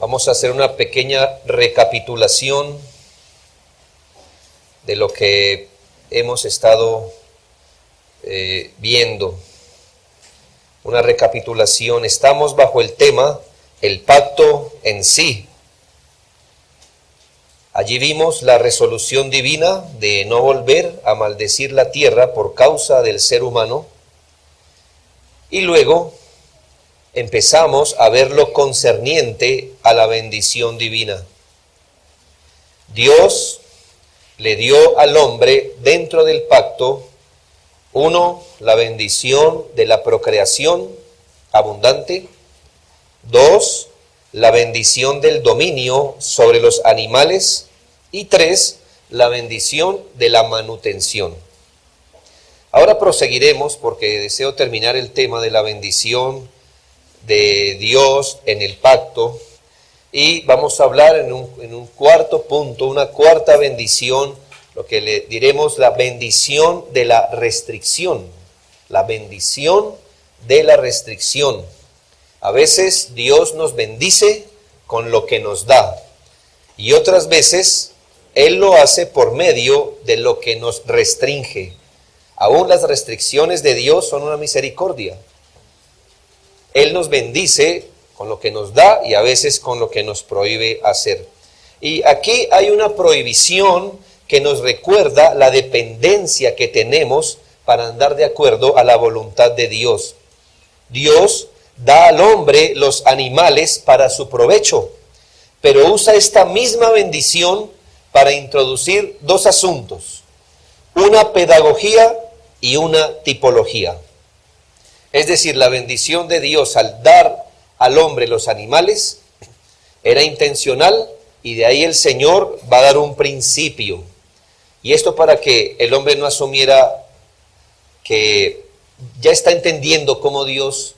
Vamos a hacer una pequeña recapitulación de lo que hemos estado viendo. Una recapitulación. Estamos bajo el tema el pacto en sí. Allí vimos la resolución divina de no volver a maldecir la tierra por causa del ser humano. Y luego empezamos a ver lo concerniente a la bendición divina. Dios le dio al hombre dentro del pacto, uno, la bendición de la procreación abundante; dos, la bendición del dominio sobre los animales; y tres, la bendición de la manutención. Ahora proseguiremos porque deseo terminar el tema de la bendición de Dios en el pacto, y vamos a hablar en un cuarto punto, una cuarta bendición, lo que le diremos la bendición de la restricción. La bendición de la restricción. A veces Dios nos bendice con lo que nos da, y otras veces Él lo hace por medio de lo que nos restringe. Aún las restricciones de Dios son una misericordia. Él nos bendice con lo que nos da y a veces con lo que nos prohíbe hacer. Y aquí hay una prohibición que nos recuerda la dependencia que tenemos para andar de acuerdo a la voluntad de Dios. Dios da al hombre los animales para su provecho, pero usa esta misma bendición para introducir dos asuntos: una pedagogía y una tipología. Es decir, la bendición de Dios al dar al hombre los animales era intencional, y de ahí el Señor va a dar un principio. Y esto para que el hombre no asumiera que ya está entendiendo cómo Dios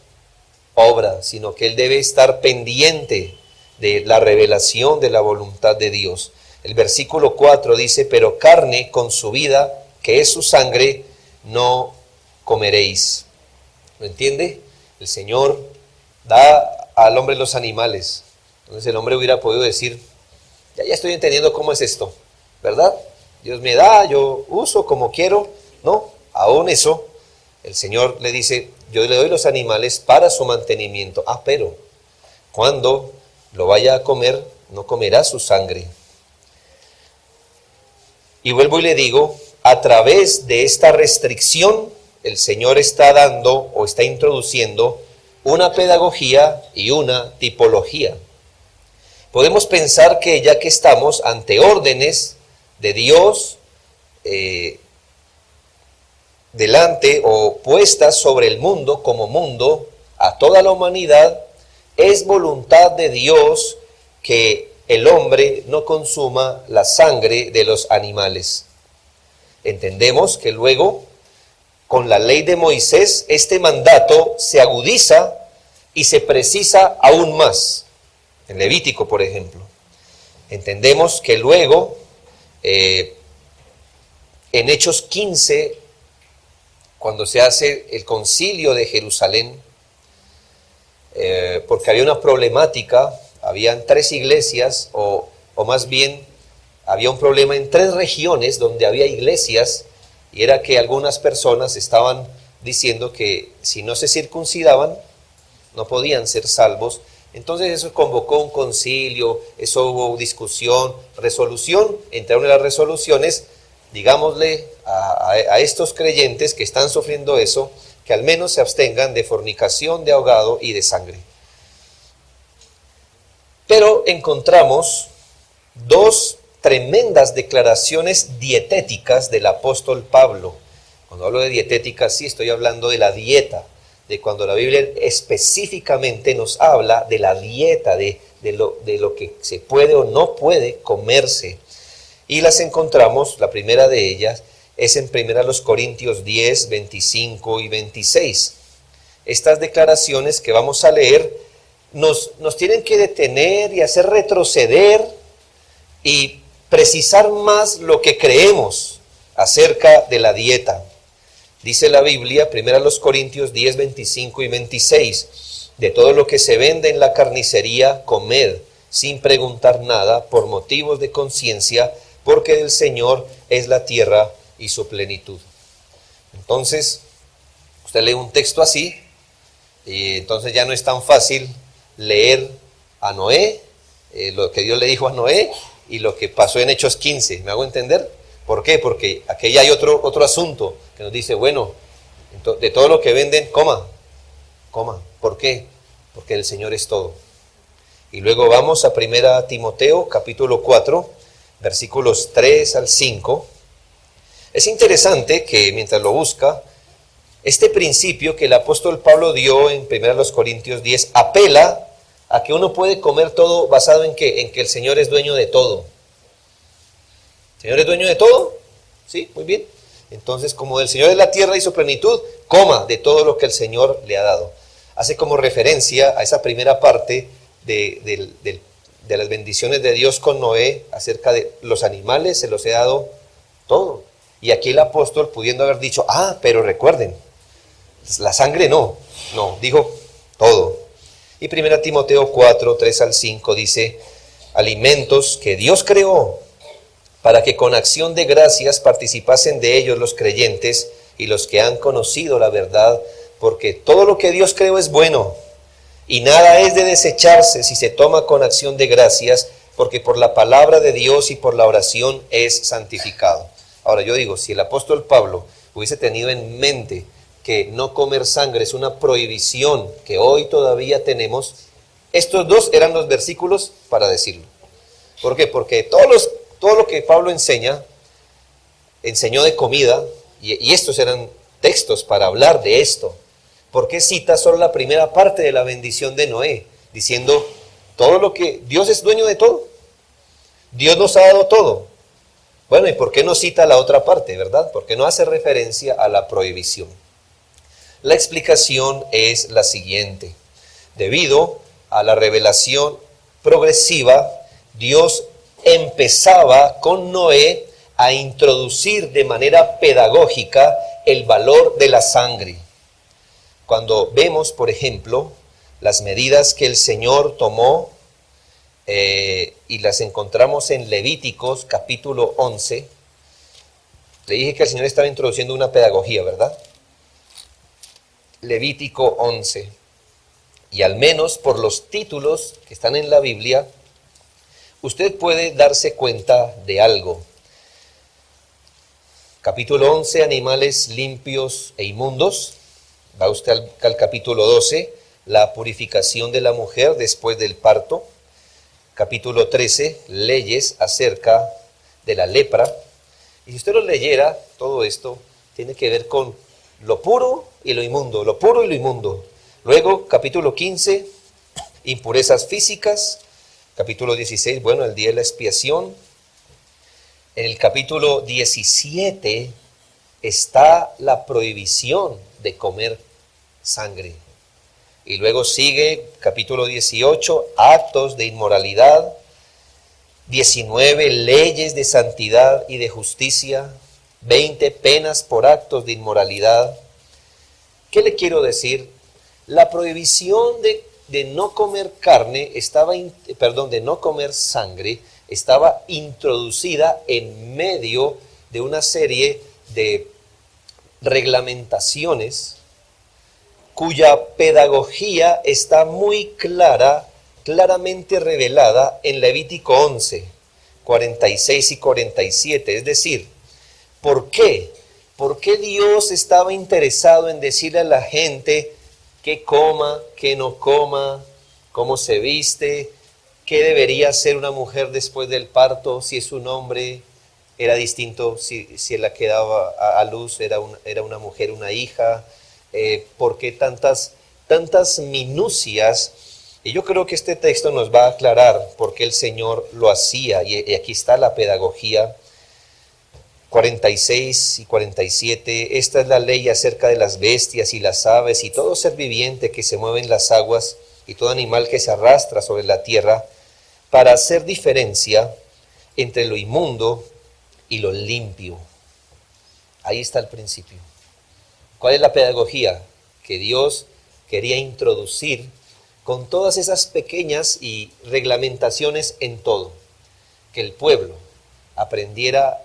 obra, sino que él debe estar pendiente de la revelación de la voluntad de Dios. El versículo 4 dice: pero carne con su vida, que es su sangre, no comeréis. ¿Lo entiende? El Señor da al hombre los animales. Entonces el hombre hubiera podido decir: ya estoy entendiendo cómo es esto, ¿verdad? Dios me da, yo uso como quiero. No, aún eso, el Señor le dice: yo le doy los animales para su mantenimiento. Pero cuando lo vaya a comer, no comerá su sangre. Y vuelvo y le digo, a través de esta restricción, el Señor está dando o está introduciendo una pedagogía y una tipología. Podemos pensar que ya que estamos ante órdenes de Dios delante o puestas sobre el mundo como mundo a toda la humanidad, es voluntad de Dios que el hombre no consuma la sangre de los animales. Entendemos que luego, con la ley de Moisés, este mandato se agudiza y se precisa aún más. En Levítico, por ejemplo. Entendemos que luego, en Hechos 15, cuando se hace el concilio de Jerusalén, porque había una problemática, habían tres iglesias, o más bien, había un problema en tres regiones donde había iglesias, y era que algunas personas estaban diciendo que si no se circuncidaban, no podían ser salvos. Entonces eso convocó un concilio, eso hubo discusión, resolución. Entre una de las resoluciones, digámosle a estos creyentes que están sufriendo eso, que al menos se abstengan de fornicación, de ahogado y de sangre. Pero encontramos dos tremendas declaraciones dietéticas del apóstol Pablo. Cuando hablo de dietética, sí estoy hablando de la dieta, de cuando la Biblia específicamente nos habla de la dieta, de lo que se puede o no puede comerse. Y las encontramos, la primera de ellas es en 1 Corintios 10, 25 y 26. Estas declaraciones que vamos a leer nos tienen que detener y hacer retroceder y precisar más lo que creemos acerca de la dieta. Dice la Biblia, 1 Corintios 10, 25 y 26, de todo lo que se vende en la carnicería, comed, sin preguntar nada, por motivos de conciencia, porque del Señor es la tierra y su plenitud. Entonces, usted lee un texto así, y entonces ya no es tan fácil leer a Noé, lo que Dios le dijo a Noé, y lo que pasó en Hechos 15. ¿Me hago entender? ¿Por qué? Porque aquí ya hay otro asunto que nos dice, bueno, de todo lo que venden, coma. ¿Por qué? Porque el Señor es todo. Y luego vamos a 1 Timoteo, capítulo 4, versículos 3 al 5. Es interesante que mientras lo busca, este principio que el apóstol Pablo dio en 1 Corintios 10 apela a que uno puede comer todo basado en que el Señor es dueño de todo. ¿El Señor es dueño de todo? Sí, muy bien. Entonces, como el Señor es la tierra y su plenitud, coma de todo lo que el Señor le ha dado. Hace como referencia a esa primera parte de las bendiciones de Dios con Noé acerca de los animales, se los he dado todo. Y aquí el apóstol, pudiendo haber dicho, pero recuerden, la sangre no, dijo todo. Y 1 Timoteo 4, 3 al 5 dice, alimentos que Dios creó para que con acción de gracias participasen de ellos los creyentes y los que han conocido la verdad, porque todo lo que Dios creó es bueno, y nada es de desecharse si se toma con acción de gracias, porque por la palabra de Dios y por la oración es santificado. Ahora yo digo, si el apóstol Pablo hubiese tenido en mente que no comer sangre es una prohibición que hoy todavía tenemos, estos dos eran los versículos para decirlo. ¿Por qué? Porque todo lo que Pablo enseñó de comida, y estos eran textos para hablar de esto. ¿Por qué cita solo la primera parte de la bendición de Noé? Diciendo, todo lo que Dios es dueño de todo. Dios nos ha dado todo. Bueno, ¿y por qué no cita la otra parte, verdad? Porque no hace referencia a la prohibición. La explicación es la siguiente. Debido a la revelación progresiva, Dios empezaba con Noé a introducir de manera pedagógica el valor de la sangre. Cuando vemos, por ejemplo, las medidas que el Señor tomó y las encontramos en Levíticos capítulo 11, le dije que el Señor estaba introduciendo una pedagogía, ¿verdad? Levítico 11, y al menos por los títulos que están en la Biblia, usted puede darse cuenta de algo. Capítulo 11, animales limpios e inmundos. Va usted al capítulo 12, la purificación de la mujer después del parto. Capítulo 13, leyes acerca de la lepra. Y si usted lo leyera, todo esto tiene que ver con lo puro y lo inmundo, lo puro y lo inmundo. Luego, capítulo 15, impurezas físicas. Capítulo 16, bueno, el día de la expiación. En el capítulo 17 está la prohibición de comer sangre. Y luego sigue capítulo 18, actos de inmoralidad. 19, leyes de santidad y de justicia. 20, penas por actos de inmoralidad. ¿Qué le quiero decir? La prohibición de no comer carne de no comer sangre estaba introducida en medio de una serie de reglamentaciones cuya pedagogía está muy claramente revelada en Levítico 11, 46 y 47. Es decir, ¿por qué? ¿Por qué Dios estaba interesado en decirle a la gente qué coma, qué no coma, cómo se viste, qué debería ser una mujer después del parto, si es un hombre? Era distinto si la que daba a luz era una mujer, una hija. ¿Por qué tantas minucias? Y yo creo que este texto nos va a aclarar por qué el Señor lo hacía. Y aquí está la pedagogía. 46 y 47, esta es la ley acerca de las bestias y las aves y todo ser viviente que se mueve en las aguas y todo animal que se arrastra sobre la tierra, para hacer diferencia entre lo inmundo y lo limpio. Ahí está el principio. ¿Cuál es la pedagogía? Que Dios quería introducir con todas esas pequeñas y reglamentaciones en todo, que el pueblo aprendiera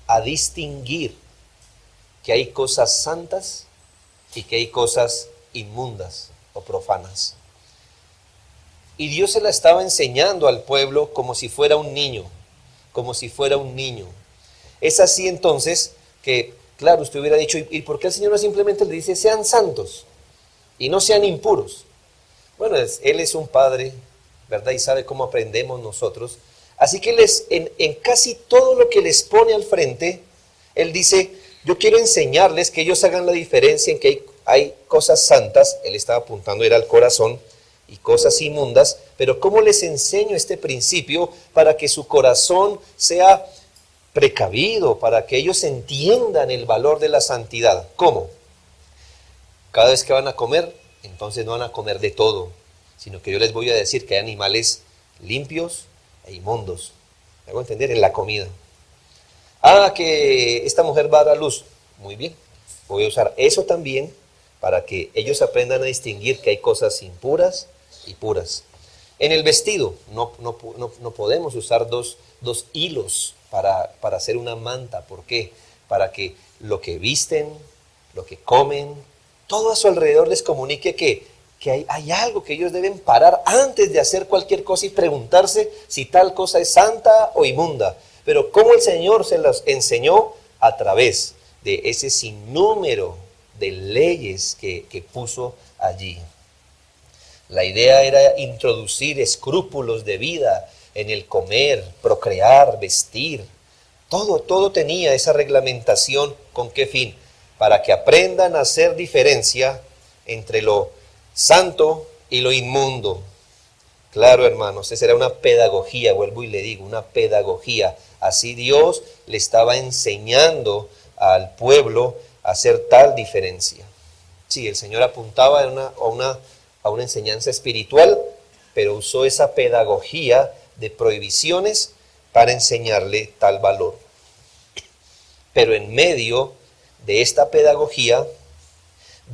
a distinguir que hay cosas santas y que hay cosas inmundas o profanas. Y Dios se la estaba enseñando al pueblo como si fuera un niño, como si fuera un niño. Es así entonces que, claro, usted hubiera dicho, ¿y por qué el Señor no simplemente le dice, sean santos y no sean impuros? Bueno, Él es un padre, ¿verdad? Y sabe cómo aprendemos nosotros. Así que en casi todo lo que les pone al frente, Él dice, yo quiero enseñarles que ellos hagan la diferencia en que hay cosas santas, Él estaba apuntando era al corazón, y cosas inmundas, pero ¿cómo les enseño este principio para que su corazón sea precavido, para que ellos entiendan el valor de la santidad? ¿Cómo? Cada vez que van a comer, entonces no van a comer de todo, sino que yo les voy a decir que hay animales limpios e inmundos. ¿Me hago entender? En la comida. Que esta mujer va a dar a luz. Muy bien, voy a usar eso también para que ellos aprendan a distinguir que hay cosas impuras y puras. En el vestido, no podemos usar dos hilos para hacer una manta. ¿Por qué? Para que lo que visten, lo que comen, todo a su alrededor les comunique que hay algo que ellos deben parar antes de hacer cualquier cosa y preguntarse si tal cosa es santa o inmunda. Pero ¿cómo el Señor se las enseñó? A través de ese sinnúmero de leyes que puso allí. La idea era introducir escrúpulos de vida en el comer, procrear, vestir. Todo tenía esa reglamentación. ¿Con qué fin? Para que aprendan a hacer diferencia entre lo santo y lo inmundo. Claro, hermanos, esa era una pedagogía, vuelvo y le digo, una pedagogía. Así Dios le estaba enseñando al pueblo a hacer tal diferencia. Sí, el Señor apuntaba a una enseñanza espiritual, pero usó esa pedagogía de prohibiciones para enseñarle tal valor. Pero en medio de esta pedagogía,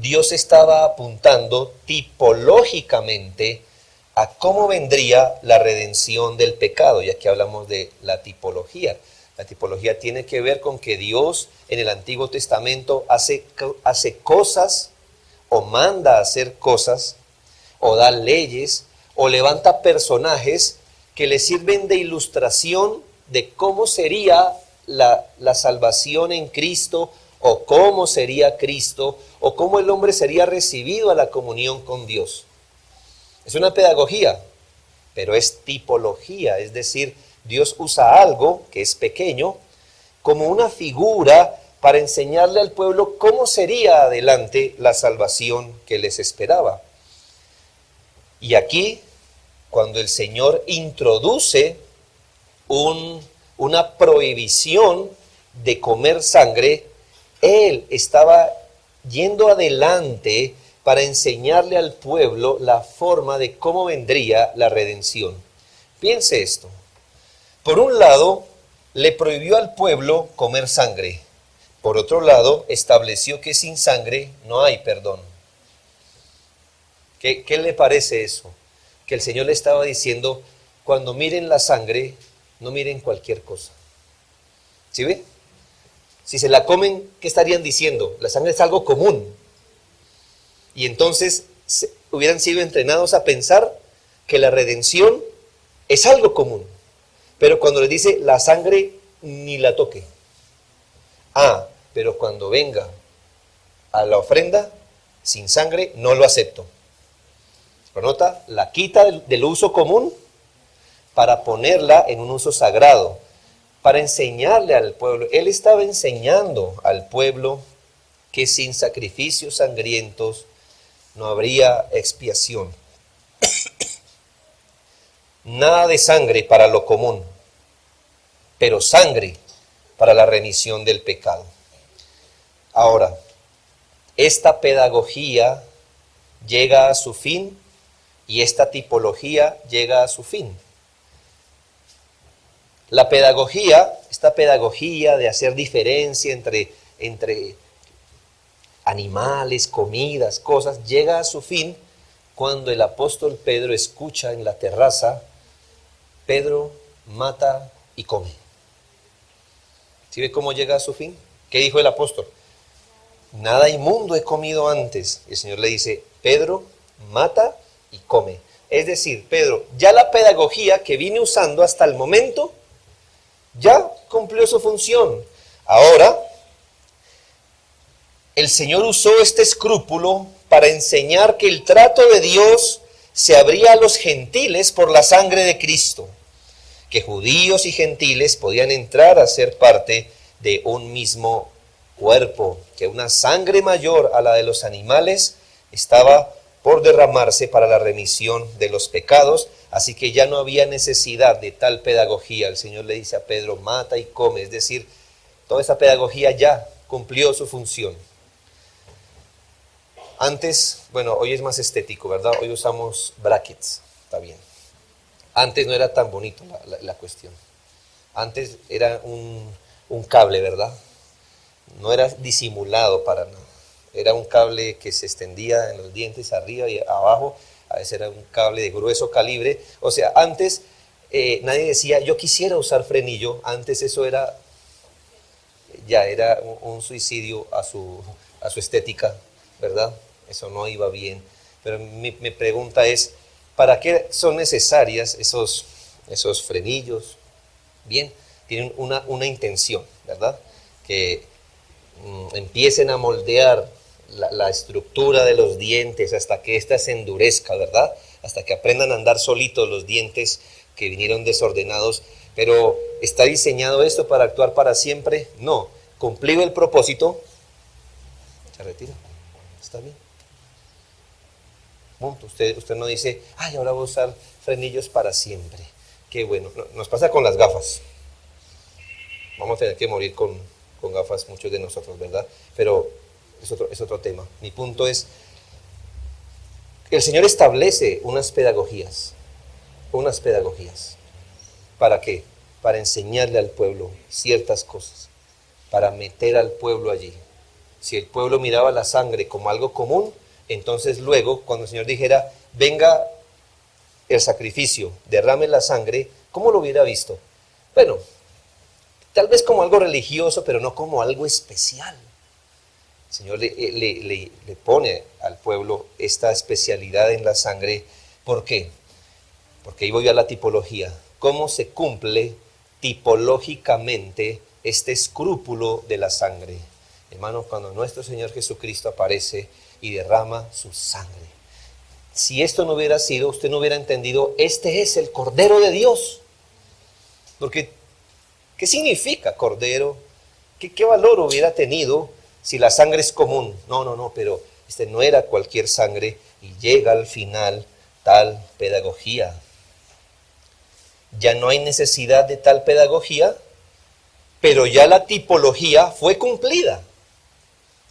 Dios estaba apuntando tipológicamente a cómo vendría la redención del pecado, ya que hablamos de la tipología. La tipología tiene que ver con que Dios en el Antiguo Testamento hace cosas, o manda a hacer cosas, o da leyes, o levanta personajes que le sirven de ilustración de cómo sería la salvación en Cristo, o cómo sería Cristo, o cómo el hombre sería recibido a la comunión con Dios. Es una pedagogía, pero es tipología, es decir, Dios usa algo que es pequeño como una figura para enseñarle al pueblo cómo sería adelante la salvación que les esperaba. Y aquí, cuando el Señor introduce una prohibición de comer sangre, Él estaba yendo adelante para enseñarle al pueblo la forma de cómo vendría la redención. Piense esto. Por un lado, le prohibió al pueblo comer sangre. Por otro lado, estableció que sin sangre no hay perdón. ¿Qué le parece eso? Que el Señor le estaba diciendo, cuando miren la sangre, no miren cualquier cosa. ¿Sí ve? Si se la comen, ¿qué estarían diciendo? La sangre es algo común. Y entonces hubieran sido entrenados a pensar que la redención es algo común. Pero cuando les dice, la sangre ni la toque. Pero cuando venga a la ofrenda, sin sangre, no lo acepto. ¿Lo nota? La quita del uso común para ponerla en un uso sagrado, para enseñarle al pueblo. Él estaba enseñando al pueblo que sin sacrificios sangrientos no habría expiación. Nada de sangre para lo común, pero sangre para la remisión del pecado. Ahora, esta pedagogía llega a su fin y esta tipología llega a su fin. La pedagogía, esta pedagogía de hacer diferencia entre animales, comidas, cosas, llega a su fin cuando el apóstol Pedro escucha en la terraza, Pedro mata y come. ¿Sí ve cómo llega a su fin? ¿Qué dijo el apóstol? Nada inmundo he comido antes. El Señor le dice, Pedro, mata y come. Es decir, Pedro, ya la pedagogía que vine usando hasta el momento, ya cumplió su función. Ahora, el Señor usó este escrúpulo para enseñar que el trato de Dios se abría a los gentiles por la sangre de Cristo, que judíos y gentiles podían entrar a ser parte de un mismo cuerpo, que una sangre mayor a la de los animales estaba por derramarse para la remisión de los pecados, así que ya no había necesidad de tal pedagogía. El Señor le dice a Pedro, mata y come, es decir, toda esa pedagogía ya cumplió su función. Antes, bueno, hoy es más estético, ¿verdad? Hoy usamos brackets, está bien. Antes no era tan bonito la cuestión. Antes era un cable, ¿verdad? No era disimulado para nada. Era un cable que se extendía en los dientes arriba y abajo. A veces era un cable de grueso calibre. O sea, antes nadie decía, yo quisiera usar frenillo. Antes eso era, ya era un suicidio a su estética, ¿verdad? Eso no iba bien. Pero mi pregunta es, ¿para qué son necesarias esos frenillos? Bien, tienen una intención, ¿verdad? Que empiecen a moldear la estructura de los dientes hasta que ésta se endurezca, ¿verdad? Hasta que aprendan a andar solitos los dientes que vinieron desordenados. Pero ¿está diseñado esto para actuar para siempre? No. Cumplido el propósito, se retira. ¿Está bien? Punto. Usted no dice, ay, ahora voy a usar frenillos para siempre. Qué bueno. Nos pasa con las gafas. Vamos a tener que morir con gafas muchos de nosotros, ¿verdad? Pero es otro tema. Mi punto es, el Señor establece unas pedagogías. ¿Para qué? Para enseñarle al pueblo ciertas cosas, para meter al pueblo allí. Si el pueblo miraba la sangre como algo común, entonces luego, cuando el Señor dijera, venga el sacrificio, derrame la sangre, ¿cómo lo hubiera visto? Bueno, tal vez como algo religioso, pero no como algo especial. El Señor le pone al pueblo esta especialidad en la sangre. ¿Por qué? Porque ahí voy a la tipología. ¿Cómo se cumple tipológicamente este escrúpulo de la sangre? Hermano, cuando nuestro Señor Jesucristo aparece y derrama su sangre. Si esto no hubiera sido, usted no hubiera entendido, este es el Cordero de Dios. Porque, ¿qué significa Cordero? ¿Qué valor hubiera tenido si la sangre es común? No, pero este no era cualquier sangre y llega al final tal pedagogía. Ya no hay necesidad de tal pedagogía, pero ya la tipología fue cumplida.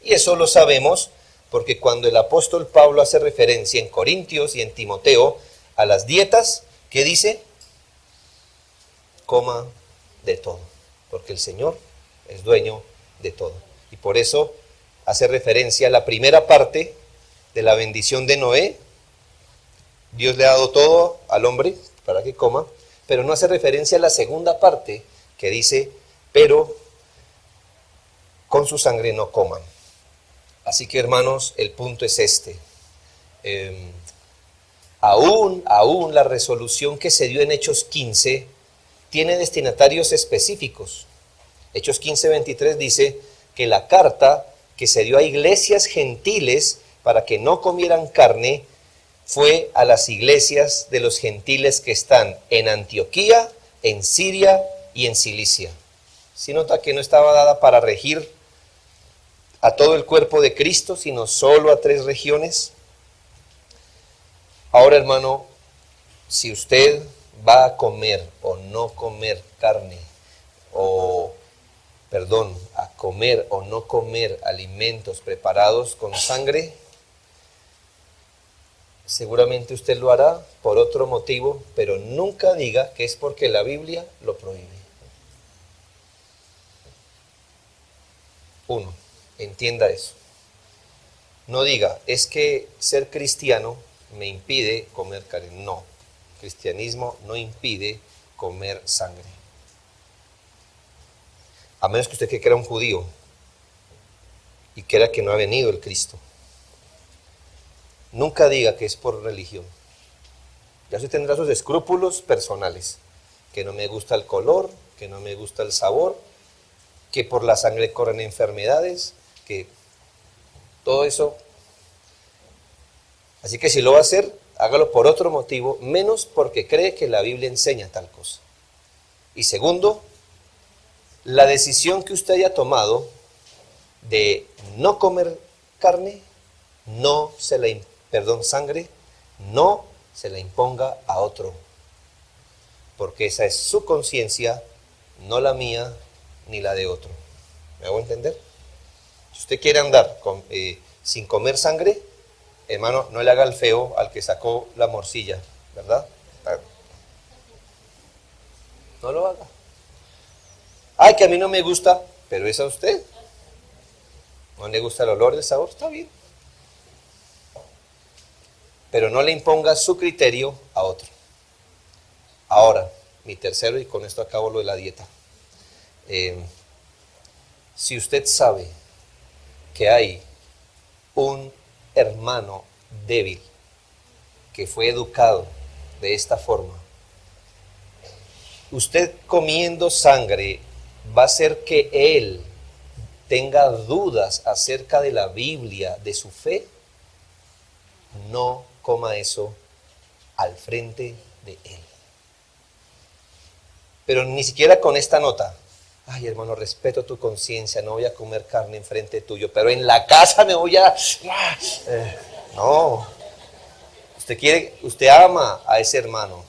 Y eso lo sabemos porque cuando el apóstol Pablo hace referencia en Corintios y en Timoteo a las dietas, ¿qué dice? Coma de todo, porque el Señor es dueño de todo. Y por eso hace referencia a la primera parte de la bendición de Noé. Dios le ha dado todo al hombre para que coma, pero no hace referencia a la segunda parte que dice, pero con su sangre no coman. Así que, hermanos, el punto es este. Aún la resolución que se dio en Hechos 15 tiene destinatarios específicos. Hechos 15:23 dice que la carta que se dio a iglesias gentiles para que no comieran carne fue a las iglesias de los gentiles que están en Antioquía, en Siria y en Cilicia. ¿Sí nota que no estaba dada para regir a todo el cuerpo de Cristo, sino solo a 3 regiones? Ahora, hermano, si usted va a comer o no comer carne, a comer o no comer alimentos preparados con sangre, seguramente usted lo hará por otro motivo, pero nunca diga que es porque la Biblia lo prohíbe. 1. Entienda eso. No diga, es que ser cristiano me impide comer carne. No, el cristianismo no impide comer sangre. A menos que usted que era un judío y crea que no ha venido el Cristo. Nunca diga que es por religión. Ya usted tendrá sus escrúpulos personales, que no me gusta el color, que no me gusta el sabor, que por la sangre corren enfermedades, que todo eso. Así que si lo va a hacer, hágalo por otro motivo, menos porque cree que la Biblia enseña tal cosa. Y segundo, la decisión que usted haya tomado de no comer carne, sangre, no se la imponga a otro, porque esa es su conciencia, no la mía ni la de otro. ¿Me hago entender? Si usted quiere andar sin comer sangre, hermano, no le haga el feo al que sacó la morcilla, ¿verdad? No lo haga. Ay, que a mí no me gusta, pero es a usted. No le gusta el olor, el sabor, está bien. Pero no le imponga su criterio a otro. Ahora, mi tercero, y con esto acabo lo de la dieta. Si usted sabe que hay un hermano débil que fue educado de esta forma, usted comiendo sangre va a hacer que él tenga dudas acerca de la Biblia, de su fe. No coma eso al frente de él. Pero ni siquiera con esta nota. Ay, hermano, respeto tu conciencia, no voy a comer carne en frente tuyo, pero en la casa me voy a... No. Usted ama a ese hermano.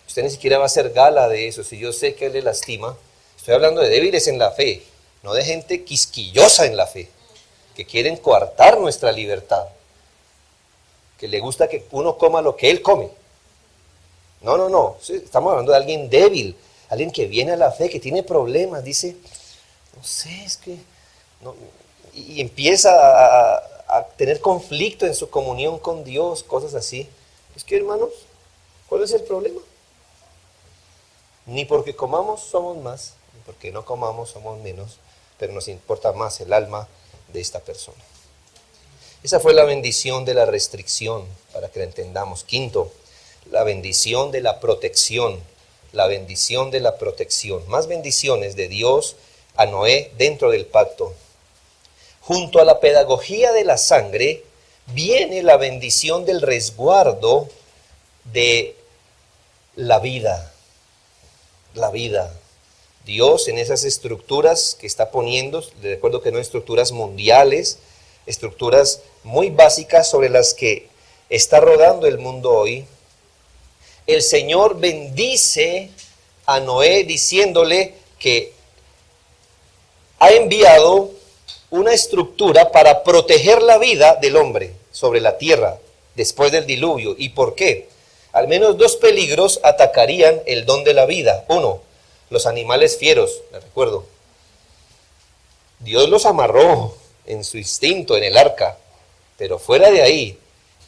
Usted ni siquiera va a hacer gala de eso. Si yo sé que él le lastima, estoy hablando de débiles en la fe, no de gente quisquillosa en la fe, que quieren coartar nuestra libertad, que le gusta que uno coma lo que él come. No. Estamos hablando de alguien débil, alguien que viene a la fe, que tiene problemas, dice, no sé, es que... No, y empieza a tener conflicto en su comunión con Dios, cosas así. Es que, hermanos, ¿cuál es el problema? Ni porque comamos somos más, ni porque no comamos somos menos, pero nos importa más el alma de esta persona. Esa fue la bendición de la restricción, para que la entendamos. Quinto, la bendición de la protección. La bendición de la protección. Más bendiciones de Dios a Noé dentro del pacto. Junto a la pedagogía de la sangre viene la bendición del resguardo de la vida. La vida. Dios en esas estructuras que está poniendo, les recuerdo que no estructuras mundiales, estructuras muy básicas sobre las que está rodando el mundo hoy. El Señor bendice a Noé diciéndole que ha enviado una estructura para proteger la vida del hombre sobre la tierra después del diluvio. ¿Y por qué? Al menos dos peligros atacarían el don de la vida. Uno, los animales fieros, les recuerdo. Dios los amarró en su instinto en el arca, pero fuera de ahí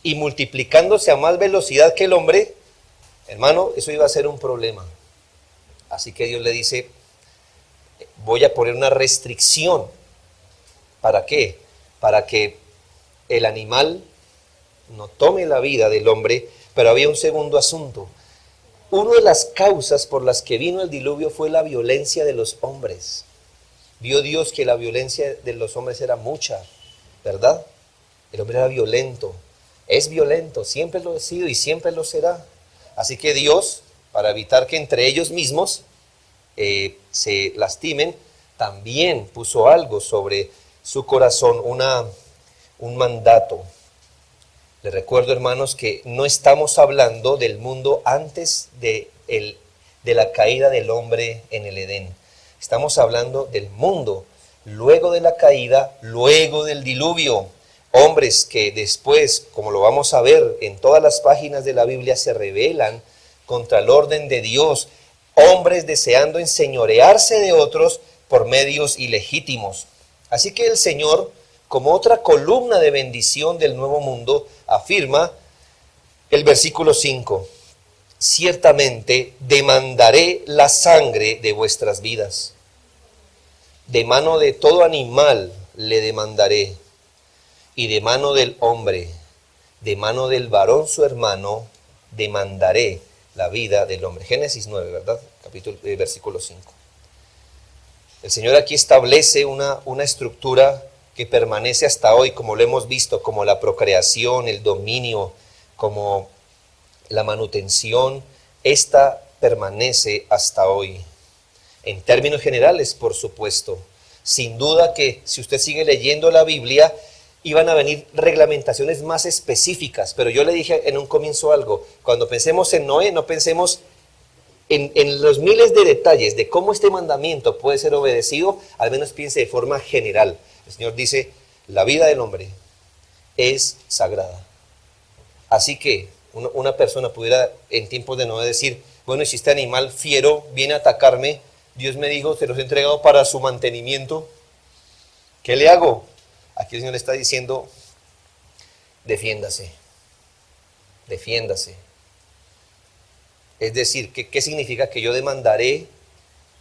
y multiplicándose a más velocidad que el hombre, hermano, eso iba a ser un problema. Así que Dios le dice, voy a poner una restricción. ¿Para qué? Para que el animal no tome la vida del hombre, pero había un segundo asunto. Una de las causas por las que vino el diluvio fue la violencia de los hombres. Vio Dios que la violencia de los hombres era mucha, ¿verdad? El hombre era violento, es violento, siempre lo ha sido y siempre lo será. Así que Dios, para evitar que entre ellos mismos se lastimen, también puso algo sobre su corazón, un mandato. Les recuerdo, hermanos, que no estamos hablando del mundo antes de la caída del hombre en el Edén. Estamos hablando del mundo luego de la caída, luego del diluvio. Hombres que después, como lo vamos a ver en todas las páginas de la Biblia, se rebelan contra el orden de Dios. Hombres deseando enseñorearse de otros por medios ilegítimos. Así que el Señor como otra columna de bendición del nuevo mundo, afirma el versículo 5. Ciertamente demandaré la sangre de vuestras vidas. De mano de todo animal le demandaré, y de mano del hombre, de mano del varón su hermano, demandaré la vida del hombre. Génesis 9, ¿verdad? Versículo 5. El Señor aquí establece una estructura que permanece hasta hoy, como lo hemos visto, como la procreación, el dominio, como la manutención. Esta permanece hasta hoy. En términos generales, por supuesto. Sin duda que si usted sigue leyendo la Biblia, iban a venir reglamentaciones más específicas, pero yo le dije en un comienzo algo: cuando pensemos en Noé, no pensemos en los miles de detalles de cómo este mandamiento puede ser obedecido, al menos piense de forma general. El Señor dice, la vida del hombre es sagrada. Así que una persona pudiera en tiempos de Noé decir, bueno, si este animal fiero viene a atacarme, Dios me dijo, se los he entregado para su mantenimiento, ¿qué le hago? Aquí el Señor le está diciendo, defiéndase, defiéndase. Es decir, ¿qué significa que yo demandaré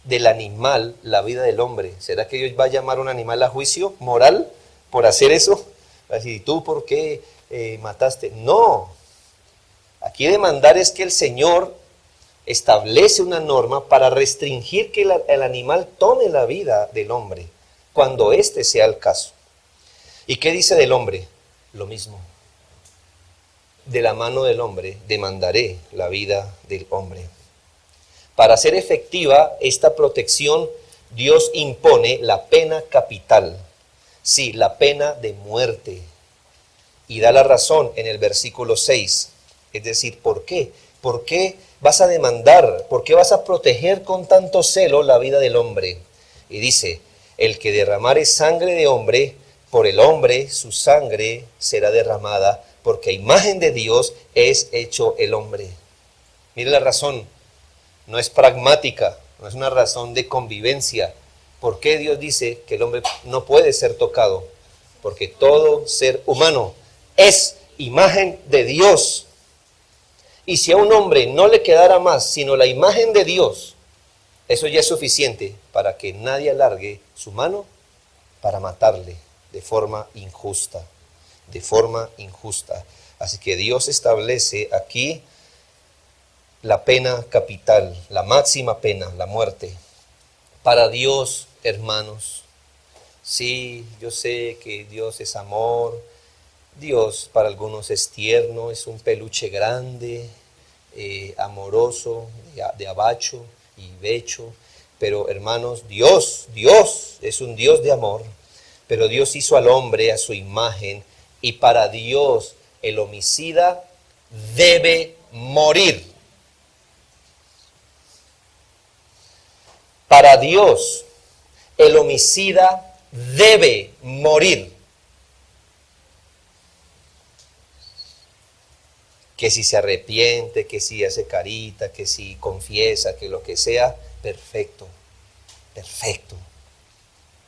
del animal la vida del hombre? ¿Será que Dios va a llamar a un animal a juicio moral por hacer eso? Va a decir, ¿y tú por qué mataste? No. Aquí demandar es que el Señor establece una norma para restringir que el animal tome la vida del hombre, cuando este sea el caso. ¿Y qué dice del hombre? Lo mismo. De la mano del hombre demandaré la vida del hombre. Para hacer efectiva esta protección, Dios impone la pena capital. Sí, la pena de muerte. Y da la razón en el versículo 6. Es decir, ¿por qué? ¿Por qué vas a demandar? ¿Por qué vas a proteger con tanto celo la vida del hombre? Y dice, el que derramare sangre de hombre, por el hombre su sangre será derramada, porque a imagen de Dios es hecho el hombre. Mire la razón, no es pragmática, no es una razón de convivencia. ¿Por qué Dios dice que el hombre no puede ser tocado? Porque todo ser humano es imagen de Dios. Y si a un hombre no le quedara más sino la imagen de Dios, eso ya es suficiente para que nadie alargue su mano para matarle de forma injusta. De forma injusta. Así que Dios establece aquí la pena capital, la máxima pena, la muerte. Para Dios, hermanos, sí, yo sé que Dios es amor, Dios para algunos es tierno, es un peluche grande, amoroso, de abacho y becho, pero hermanos, Dios es un Dios de amor, pero Dios hizo al hombre a su imagen, y para Dios el homicida debe morir. Para Dios el homicida debe morir. Que si se arrepiente, que si hace carita, que si confiesa, que lo que sea, perfecto, perfecto.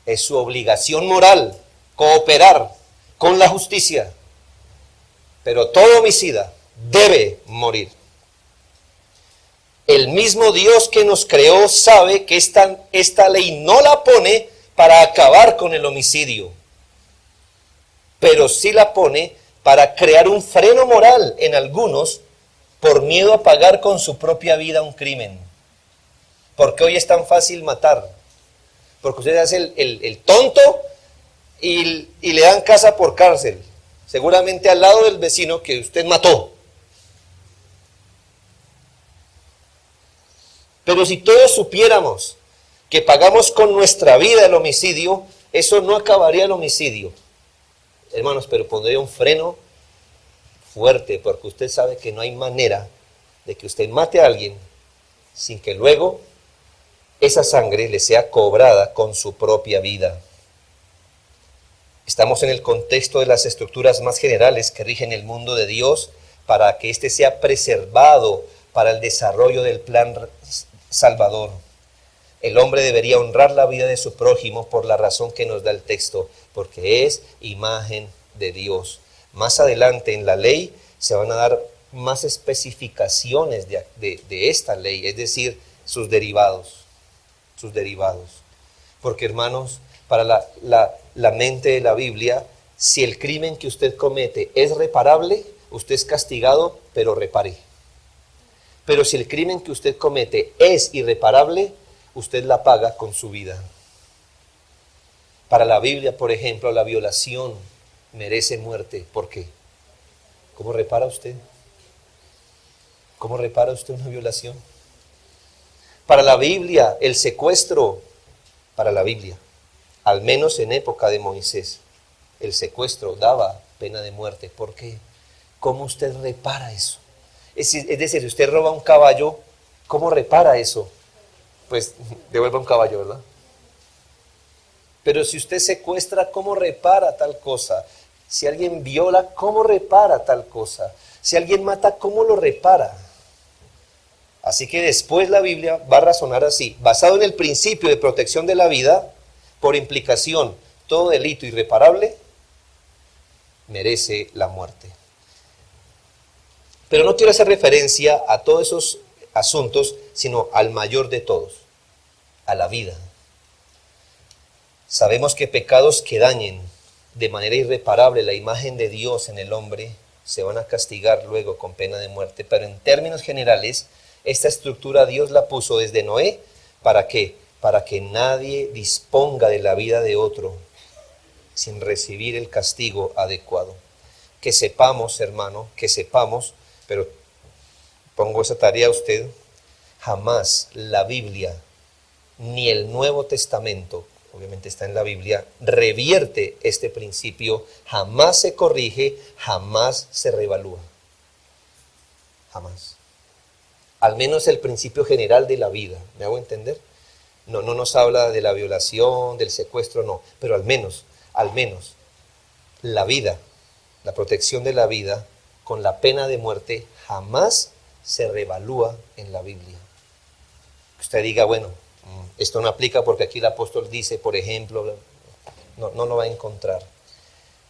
Es su obligación moral cooperar con la justicia, pero todo homicida debe morir. El mismo Dios que nos creó sabe que esta ley no la pone para acabar con el homicidio, pero sí la pone para crear un freno moral en algunos por miedo a pagar con su propia vida un crimen. Porque hoy es tan fácil matar, porque usted hace el tonto y le dan casa por cárcel, seguramente al lado del vecino que usted mató. Pero si todos supiéramos que pagamos con nuestra vida el homicidio, eso no acabaría el homicidio. Hermanos, pero pondría un freno fuerte, porque usted sabe que no hay manera de que usted mate a alguien sin que luego esa sangre le sea cobrada con su propia vida. Estamos en el contexto de las estructuras más generales que rigen el mundo de Dios para que éste sea preservado para el desarrollo del plan salvador. El hombre debería honrar la vida de su prójimo por la razón que nos da el texto, porque es imagen de Dios. Más adelante en la ley se van a dar más especificaciones de esta ley, es decir, sus derivados. Porque hermanos, para la mente de la Biblia, si el crimen que usted comete es reparable, usted es castigado, pero repare. Pero si el crimen que usted comete es irreparable, usted la paga con su vida. Para la Biblia, por ejemplo, la violación merece muerte. ¿Por qué? ¿Cómo repara usted? ¿Cómo repara usted una violación? Para la Biblia, el secuestro, para la Biblia, al menos en época de Moisés, el secuestro daba pena de muerte. ¿Por qué? ¿Cómo usted repara eso? Es decir, si usted roba un caballo, ¿cómo repara eso? Pues devuelva un caballo, ¿verdad? Pero si usted secuestra, ¿cómo repara tal cosa? Si alguien viola, ¿cómo repara tal cosa? Si alguien mata, ¿cómo lo repara? Así que después la Biblia va a razonar así, basado en el principio de protección de la vida, por implicación, todo delito irreparable merece la muerte. Pero no quiero hacer referencia a todos esos asuntos, sino al mayor de todos, a la vida. Sabemos que pecados que dañen de manera irreparable la imagen de Dios en el hombre se van a castigar luego con pena de muerte, pero en términos generales, esta estructura Dios la puso desde Noé, ¿para qué? Para que nadie disponga de la vida de otro sin recibir el castigo adecuado. Que sepamos, hermano, pero pongo esa tarea a usted, jamás la Biblia ni el Nuevo Testamento, obviamente está en la Biblia, revierte este principio, jamás se corrige, jamás se revalúa. Jamás. Al menos el principio general de la vida, ¿me hago entender? No nos habla de la violación, del secuestro, no, pero al menos, la vida, la protección de la vida con la pena de muerte jamás se revalúa en la Biblia. Usted diga, bueno, esto no aplica porque aquí el apóstol dice, por ejemplo, no lo va a encontrar.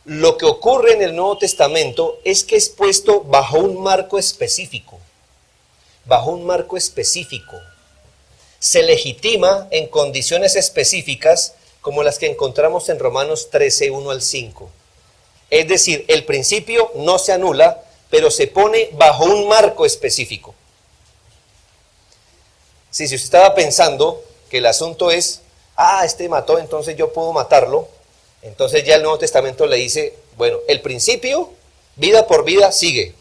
Lo que ocurre en el Nuevo Testamento es que es puesto bajo un marco específico. Se legitima en condiciones específicas como las que encontramos en Romanos 13, 1 al 5. Es decir, el principio no se anula, pero se pone bajo un marco específico. Si usted estaba pensando que el asunto es, este mató, entonces yo puedo matarlo, entonces ya el Nuevo Testamento le dice, bueno, el principio, vida por vida, sigue.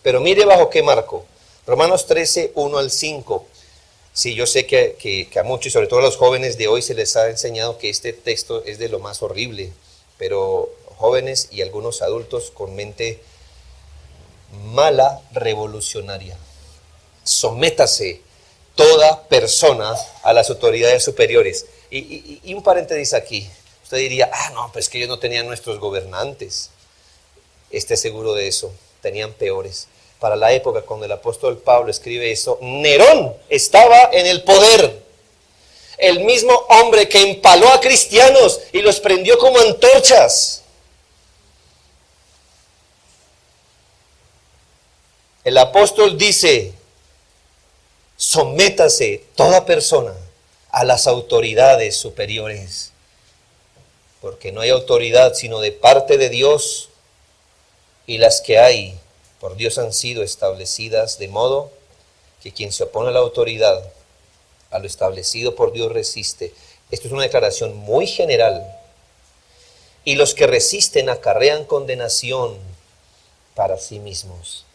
Pero mire bajo qué marco. Romanos 13, 1 al 5. Sí, yo sé que a muchos, y sobre todo a los jóvenes de hoy, se les ha enseñado que este texto es de lo más horrible, pero jóvenes y algunos adultos con mente mala revolucionaria. Sométase toda persona a las autoridades superiores. Y un paréntesis aquí. Usted diría, no, pues que ellos no tenían nuestros gobernantes. Esté seguro de eso, tenían peores. Para la época cuando el apóstol Pablo escribe eso, Nerón estaba en el poder. El mismo hombre que empaló a cristianos y los prendió como antorchas. El apóstol dice, sométase toda persona a las autoridades superiores, porque no hay autoridad sino de parte de Dios, y las que hay por Dios han sido establecidas, de modo que quien se opone a la autoridad, a lo establecido por Dios, resiste. Esto es una declaración muy general, y los que resisten acarrean condenación para sí mismos,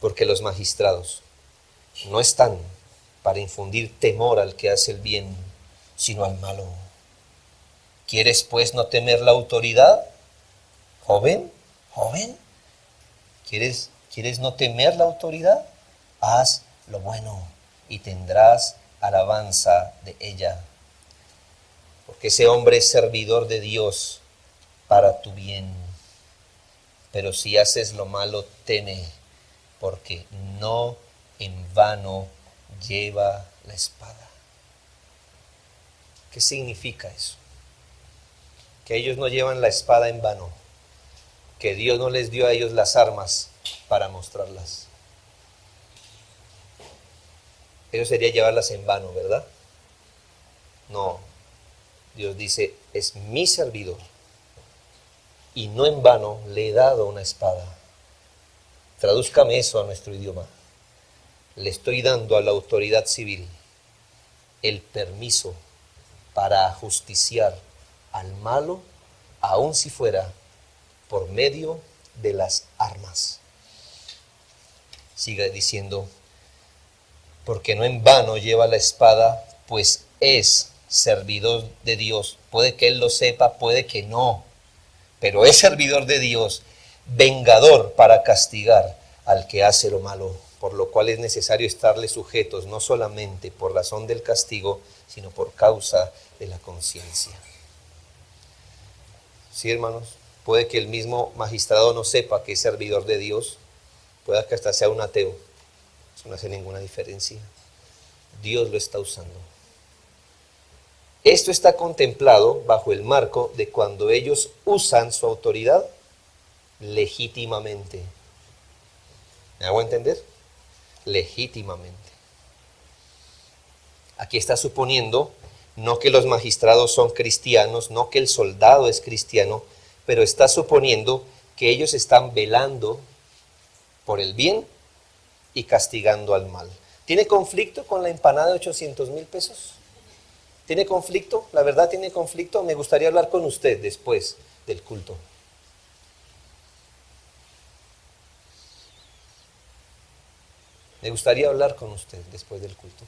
porque los magistrados no están para infundir temor al que hace el bien, sino al malo. ¿Quieres pues no temer la autoridad? Joven, ¿quieres no temer la autoridad? Haz lo bueno y tendrás alabanza de ella. Porque ese hombre es servidor de Dios para tu bien. Pero si haces lo malo, teme, porque no en vano lleva la espada. ¿Qué significa eso? Que ellos no llevan la espada en vano, que Dios no les dio a ellos las armas para mostrarlas. Eso sería llevarlas en vano, ¿verdad? No, Dios dice, es mi servidor, y no en vano le he dado una espada. Tradúzcame eso a nuestro idioma. Le estoy dando a la autoridad civil el permiso para ajusticiar al malo, aun si fuera por medio de las armas. Sigue diciendo, porque no en vano lleva la espada, pues es servidor de Dios. Puede que él lo sepa, puede que no, pero es servidor de Dios, vengador para castigar al que hace lo malo, por lo cual es necesario estarle sujetos, no solamente por razón del castigo, sino por causa de la conciencia. Sí, hermanos, puede que el mismo magistrado no sepa que es servidor de Dios, puede que hasta sea un ateo, eso no hace ninguna diferencia. Dios lo está usando. Esto está contemplado bajo el marco de cuando ellos usan su autoridad legítimamente. ¿Me hago entender? Legítimamente. Aquí está suponiendo no que los magistrados son cristianos, no que el soldado es cristiano, pero está suponiendo que ellos están velando por el bien y castigando al mal. ¿Tiene conflicto con la empanada de 800,000 pesos? ¿Tiene conflicto? ¿La verdad tiene conflicto? Me gustaría hablar con usted después del culto. Me gustaría hablar con usted después del culto.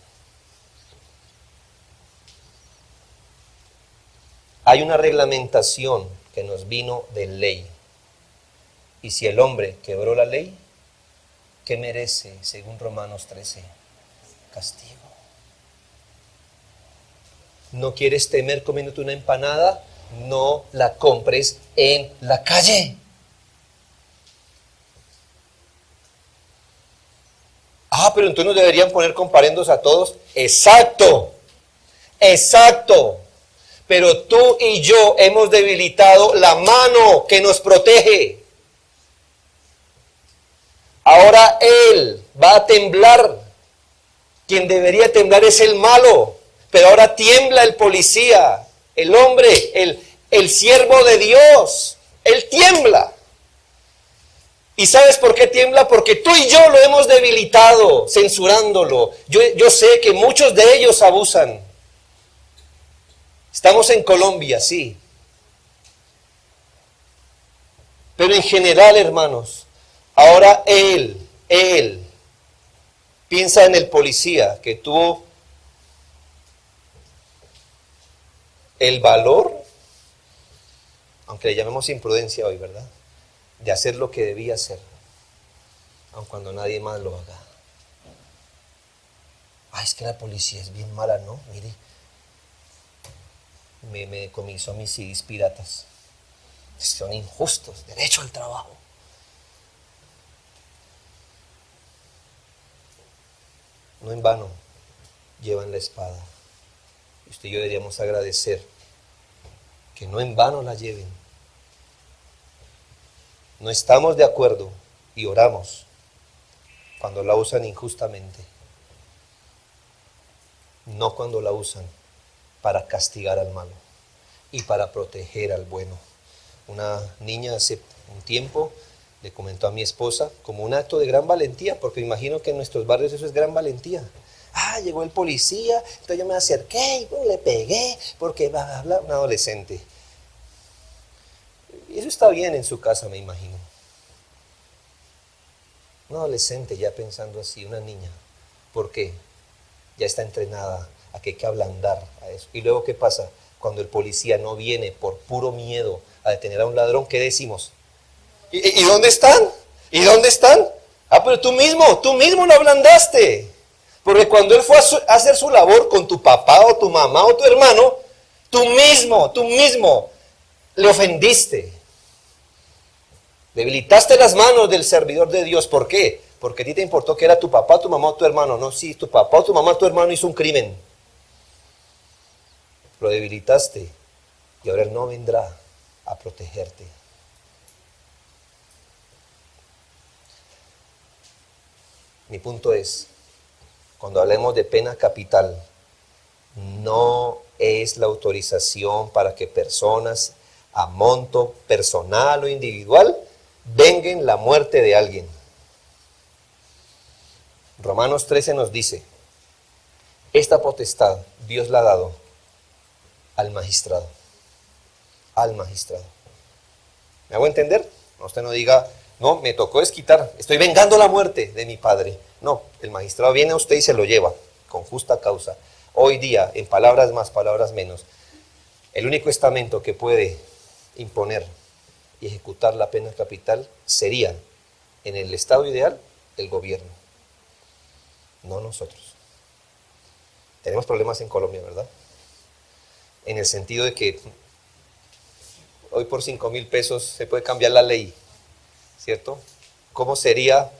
Hay una reglamentación que nos vino de ley. Y si el hombre quebró la ley, ¿qué merece, según Romanos 13? Castigo. ¿No quieres temer comiéndote una empanada? No la compres en la calle. Pero entonces nos deberían poner comparendos a todos. Exacto, exacto. Pero tú y yo hemos debilitado la mano que nos protege. Ahora él va a temblar. Quien debería temblar es el malo. Pero ahora tiembla el policía, el hombre, el siervo de Dios. Él tiembla. ¿Y sabes por qué tiembla? Porque tú y yo lo hemos debilitado, censurándolo. Yo sé que muchos de ellos abusan. Estamos en Colombia, sí. Pero en general, hermanos, ahora él piensa en el policía que tuvo el valor, aunque le llamemos imprudencia hoy, ¿verdad?, de hacer lo que debía hacer, aun cuando nadie más lo haga. Es que la policía es bien mala, ¿no? Mire, me decomisó mis CDs piratas. Son injustos, derecho al trabajo. No en vano llevan la espada. Y usted y yo deberíamos agradecer que no en vano la lleven. No estamos de acuerdo y oramos cuando la usan injustamente, no cuando la usan para castigar al malo y para proteger al bueno. Una niña hace un tiempo le comentó a mi esposa como un acto de gran valentía, porque imagino que en nuestros barrios eso es gran valentía. Llegó el policía, entonces yo me acerqué y le pegué, porque bla, bla, bla, un adolescente. Y eso está bien en su casa, me imagino. Un adolescente ya pensando así, una niña. ¿Por qué? Ya está entrenada a que hay que ablandar a eso. Y luego, ¿qué pasa? Cuando el policía no viene por puro miedo a detener a un ladrón, ¿qué decimos? ¿Y dónde están? ¿Y dónde están? Pero tú mismo lo ablandaste. Porque cuando él fue a hacer su labor con tu papá o tu mamá o tu hermano, tú mismo le ofendiste. Debilitaste las manos del servidor de Dios. ¿Por qué? Porque a ti te importó que era tu papá, tu mamá o tu hermano. No, sí, tu papá o tu mamá o tu hermano hizo un crimen. lo debilitaste y ahora Él no vendrá a protegerte. Mi punto es, cuando hablemos de pena capital, no es la autorización para que personas a monto personal o individual venguen la muerte de alguien. Romanos 13 nos dice, esta potestad Dios la ha dado al magistrado. Al magistrado. ¿Me hago entender? Usted no diga, no, me tocó desquitar, estoy vengando la muerte de mi padre. No, el magistrado viene a usted y se lo lleva con justa causa. Hoy día, en palabras más, palabras menos, el único estamento que puede imponer y ejecutar la pena capital sería, en el estado ideal, el gobierno, no nosotros. Tenemos problemas en Colombia, ¿verdad? En el sentido de que hoy por 5,000 pesos se puede cambiar la ley, ¿cierto? ¿Cómo sería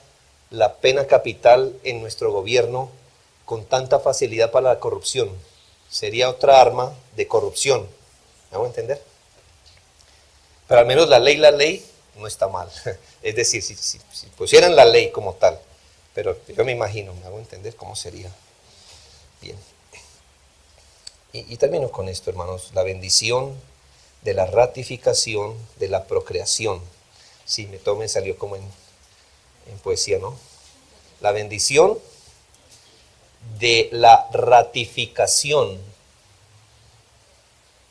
la pena capital en nuestro gobierno con tanta facilidad para la corrupción? Sería otra arma de corrupción. ¿Me hago entender? Pero al menos la ley no está mal. Es decir, si pusieran la ley como tal, pero yo me imagino, me hago entender cómo sería. Bien. Y termino con esto, hermanos. La bendición de la ratificación de la procreación. Sí, me salió como en poesía, ¿no? La bendición de la ratificación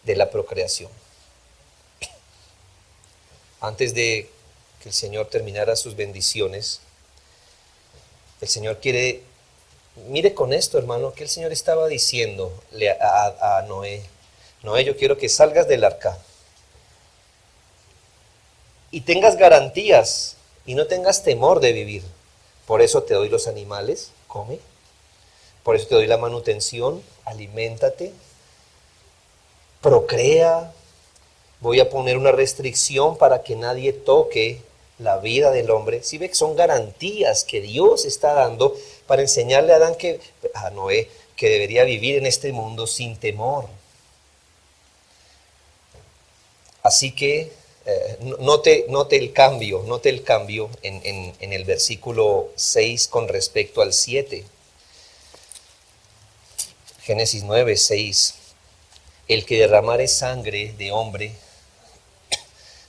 de la procreación. Antes de que el Señor terminara sus bendiciones, el Señor quiere, mire con esto, hermano, que el Señor estaba diciéndole a Noé, Noé, yo quiero que salgas del arca y tengas garantías y no tengas temor de vivir. Por eso te doy los animales, come. Por eso te doy la manutención, aliméntate, procrea. Voy a poner una restricción para que nadie toque la vida del hombre. ¿Sí ve que son garantías que Dios está dando para enseñarle a Noé que debería vivir en este mundo sin temor? Así que note el cambio en el versículo 6 con respecto al 7. Génesis 9, 6. El que derramare sangre de hombre,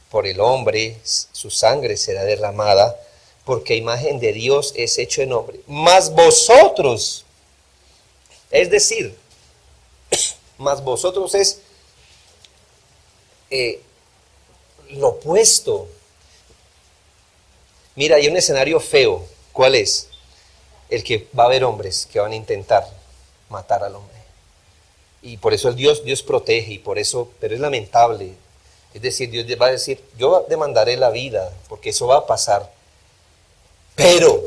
por el hombre su sangre será derramada, porque imagen de Dios es hecho en hombre. Mas vosotros, es decir, mas vosotros es lo opuesto. Mira, hay un escenario feo. ¿Cuál es? El que va a haber hombres que van a intentar matar al hombre. Y por eso Dios protege, y por eso, pero es lamentable. Es decir, Dios va a decir, yo demandaré la vida, porque eso va a pasar. Pero,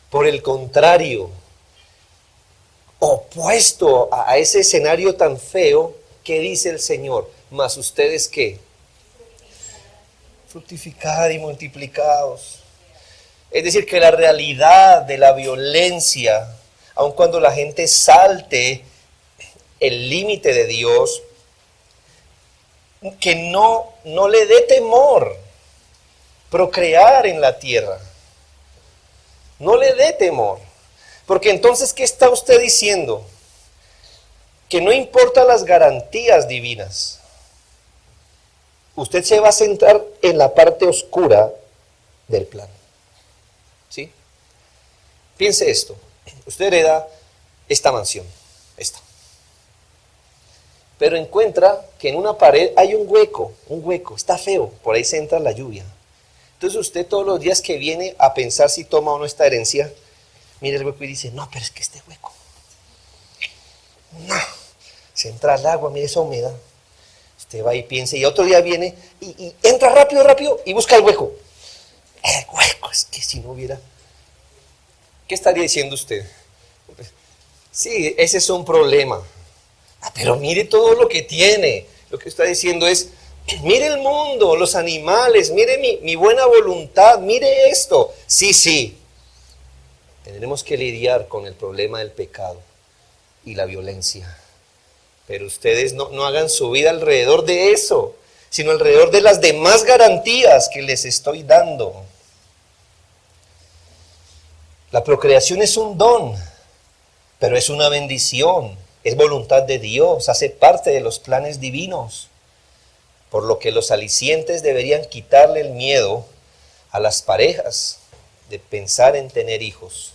por el contrario, opuesto a ese escenario tan feo, ¿qué dice el Señor? Mas ustedes, ¿qué? Fructificad y multiplicaos. Es decir, que la realidad de la violencia, aun cuando la gente salte el límite de Dios, que no le dé temor procrear en la tierra. No le dé temor. Porque entonces, ¿qué está usted diciendo? Que no importa las garantías divinas. Usted se va a centrar en la parte oscura del plan. ¿Sí? Piense esto. Usted hereda esta mansión. Esta. Pero encuentra que en una pared hay un hueco, está feo, por ahí se entra la lluvia. Entonces usted todos los días que viene a pensar si toma o no esta herencia, mira el hueco y dice, no, pero es que este hueco, no, se entra el agua, mire esa humedad. Usted va y piensa, y otro día viene y entra rápido y busca el hueco. El hueco, es que si no hubiera, ¿qué estaría diciendo usted? Sí, ese es un problema. Pero mire todo lo que tiene. Lo que está diciendo es, mire el mundo, los animales, mire mi buena voluntad, mire esto. Sí, tendremos que lidiar con el problema del pecado y la violencia. Pero ustedes no hagan su vida alrededor de eso, sino alrededor de las demás garantías que les estoy dando. La procreación es un don, pero es una bendición, es voluntad de Dios, hace parte de los planes divinos, por lo que los alicientes deberían quitarle el miedo a las parejas de pensar en tener hijos.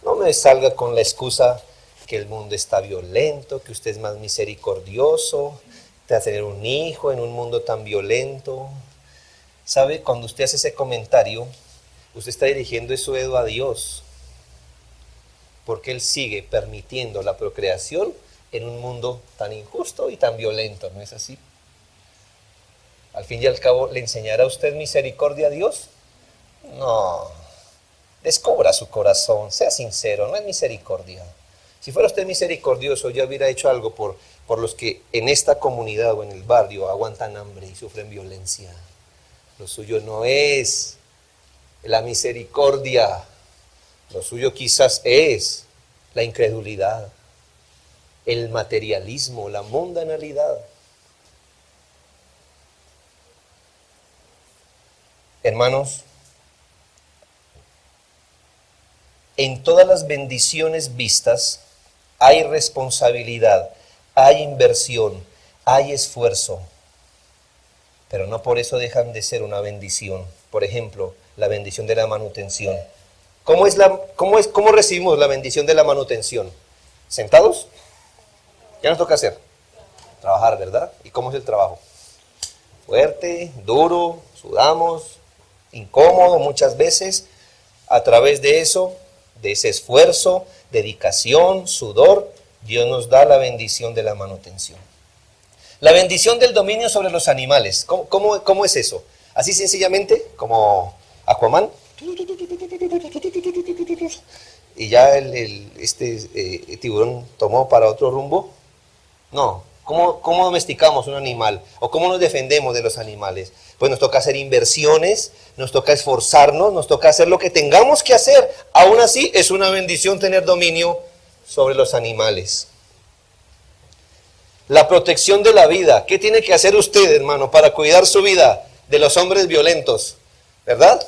No me salga con la excusa que el mundo está violento, que usted es más misericordioso, de tener un hijo en un mundo tan violento. ¿Sabe? Cuando usted hace ese comentario, usted está dirigiendo eso dedo a Dios, porque Él sigue permitiendo la procreación en un mundo tan injusto y tan violento, ¿no es así? Al fin y al cabo, ¿le enseñará a usted misericordia a Dios? No, descubra su corazón, sea sincero, no es misericordia. Si fuera usted misericordioso, ya hubiera hecho algo por los que en esta comunidad o en el barrio aguantan hambre y sufren violencia. Lo suyo no es la misericordia, lo suyo quizás es la incredulidad, el materialismo, la mundanalidad. Hermanos, en todas las bendiciones vistas hay responsabilidad, hay inversión, hay esfuerzo, pero no por eso dejan de ser una bendición. Por ejemplo, la bendición de la manutención. ¿Cómo recibimos la bendición de la manutención? ¿Sentados? ¿Qué nos toca hacer? Trabajar, ¿verdad? ¿Y cómo es el trabajo? Fuerte, duro, sudamos, incómodo muchas veces. A través de eso, de ese esfuerzo, dedicación, sudor, Dios nos da la bendición de la manutención. La bendición del dominio sobre los animales. ¿Cómo es eso? Así sencillamente, como Aquaman. Y ya este tiburón tomó para otro rumbo. No. ¿Cómo domesticamos un animal? ¿O cómo nos defendemos de los animales? Pues nos toca hacer inversiones, nos toca esforzarnos, nos toca hacer lo que tengamos que hacer. Aún así, es una bendición tener dominio sobre los animales. La protección de la vida. ¿Qué tiene que hacer usted, hermano, para cuidar su vida de los hombres violentos? ¿Verdad?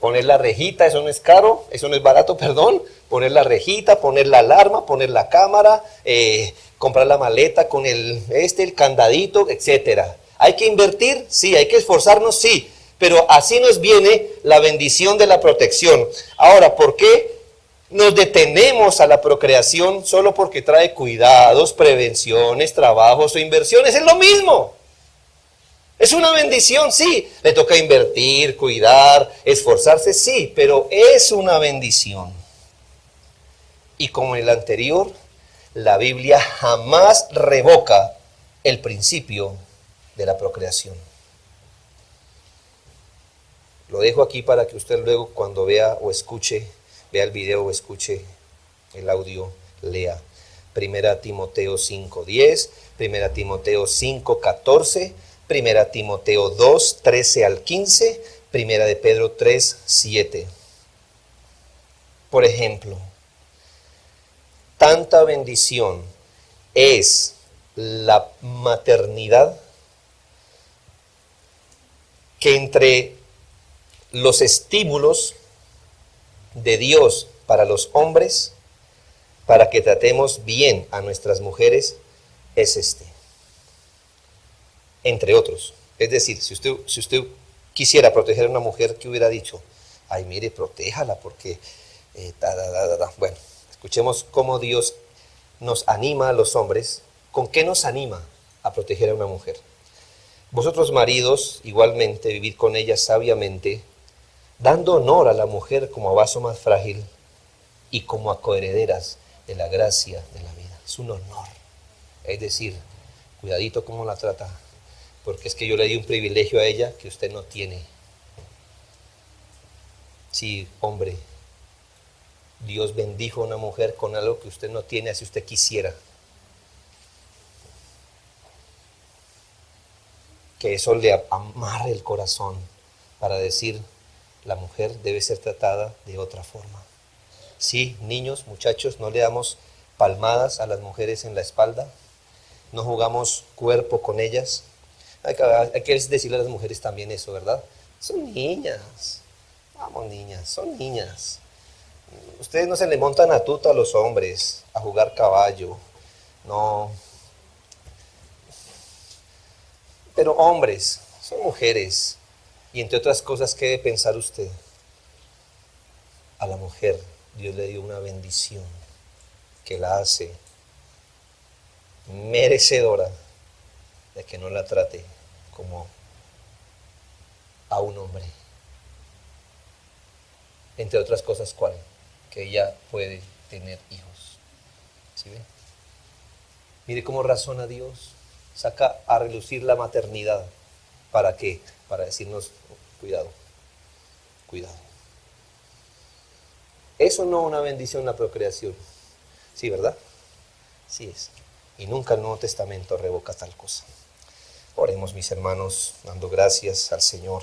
Poner la rejita, eso no es caro, eso no es barato, perdón. Poner la rejita, poner la alarma, poner la cámara, comprar la maleta con el candadito, etcétera. ¿Hay que invertir? Sí. ¿Hay que esforzarnos? Sí. Pero así nos viene la bendición de la protección. Ahora, ¿por qué nos detenemos a la procreación solo porque trae cuidados, prevenciones, trabajos o inversiones? Es lo mismo. Es una bendición, sí. Le toca invertir, cuidar, esforzarse, sí, pero es una bendición. Y como en el anterior, la Biblia jamás revoca el principio de la procreación. Lo dejo aquí para que usted luego, cuando vea el video o escuche el audio, lea 1 Timoteo 5:10, 1 Timoteo 5:14, 1 Timoteo 2:13 al 15, 1 de Pedro 3:7. Por ejemplo, tanta bendición es la maternidad que entre los estímulos de Dios para los hombres, para que tratemos bien a nuestras mujeres, es entre otros. Es decir, si usted quisiera proteger a una mujer, ¿qué hubiera dicho? Ay, mire, protéjala porque... Bueno, escuchemos cómo Dios nos anima a los hombres. ¿Con qué nos anima a proteger a una mujer? Vosotros, maridos, igualmente, vivid con ella sabiamente, dando honor a la mujer como a vaso más frágil y como a coherederas de la gracia de la vida. Es un honor. Es decir, cuidadito cómo la trata, porque es que yo le di un privilegio a ella que usted no tiene. Sí, hombre, Dios bendijo a una mujer con algo que usted no tiene, así usted quisiera. Que eso le amarre el corazón para decir, la mujer debe ser tratada de otra forma. Sí, niños, muchachos, no le damos palmadas a las mujeres en la espalda, no jugamos cuerpo con ellas. Hay que decirle a las mujeres también eso, ¿verdad? Son niñas, vamos niñas, son niñas. Ustedes no se le montan a tuta a los hombres, a jugar caballo, no. Pero hombres, son mujeres. Y entre otras cosas, ¿qué debe pensar usted? A la mujer Dios le dio una bendición que la hace merecedora de que no la trate como a un hombre. Entre otras cosas, ¿cuál? Que ella puede tener hijos. ¿Sí ve? Mire cómo razona Dios. Saca a relucir la maternidad. ¿Para qué? Para decirnos, cuidado, cuidado. Eso no es una bendición, la procreación. Sí, ¿verdad? Sí es. Y nunca el Nuevo Testamento revoca tal cosa. Oremos, mis hermanos, dando gracias al Señor